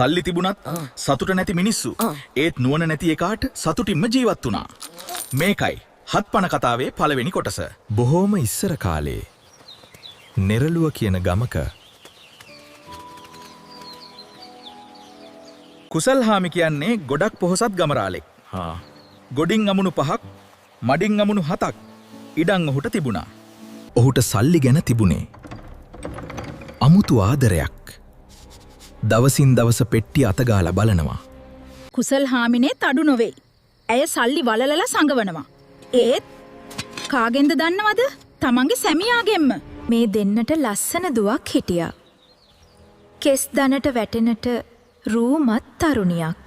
සල්ලි තිබුණත් සතුට නැති මිනිස්සු ඒත් නුවණ නැති එකාට සතුටින්ම ජීවත් වුණා. මේකයි හත්පන කතාවේ පළවෙනි කොටස. බොහෝම ඉස්සර කාලේ නෙරළුව කියන ගමක කුසල් හාමි කියන්නේ ගොඩක් පොහොසත් ගමරාලෙක්. ගොඩින් අමුණු 5ක්, මඩින් අමුණු 7ක් ඉඩම් ඔහුට තිබුණා. ඔහුට සල්ලි ගැන තිබුණේ අමුතු ආදරයක්. දවසින් දවස පෙට්ටිය අතගාලා බලනවා. කුසල් හාමිනේ තඩු නොවේ. ඇය සල්ලි වලලලා සංගවනවා. ඒත් කාගෙන්ද දන්නවද? තමන්ගේ සැමියාගෙන්ම. මේ දෙන්නට ලස්සන දුවක් හිටියා. කෙස් දනට වැටෙනට රූමත් තරුණියක්.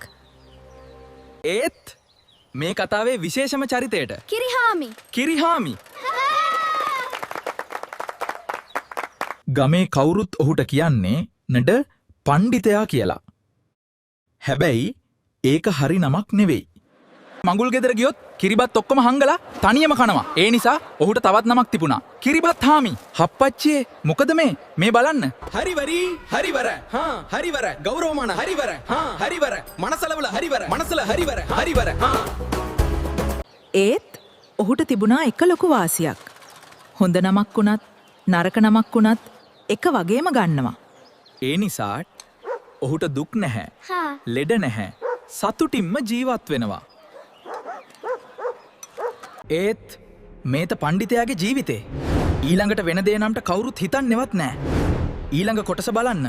ඒත් මේ කතාවේ විශේෂම චරිතයට කිරිහාමි ගමේ කවුරුත් ඔහුට කියන්නේ නඩ පණ්ඩිතයා කියලා. හැබැයි ඒක හරි නමක් නෙවෙයි. මඟුල් ගෙදර ගියොත් කිරිබත් ඔක්කොම හංගලා තනියම කනවා. ඒ නිසා ඔහුට තවත් නමක් තිබුණා. කිරිබත් හාමි. හප්පච්චියේ මොකද මේ බලන්න. හරිවරි හරිවර හරිවර ගෞරවමාන හරිවර හරිවර මනසලවල හරිවර මනසල හරිවර ඒත් ඔහුට තිබුණා එක ලොකු වාසියක්. හොඳ නමක් වුණත් නරක නමක් වුණත් එක වගේම ගන්නවා. ඒ නිසා ඔහුට දුක් නැහැ. ලෙඩ නැහැ. සතුටින්ම ජීවත් වෙනවා. ඒත් මේත පණ්ඩිතයාගේ ජීවිතේ ඊළඟට වෙන දේ නම්ට කවුරුත් හිතන්නේවත් නෑ. ඊළඟ කොටස බලන්න.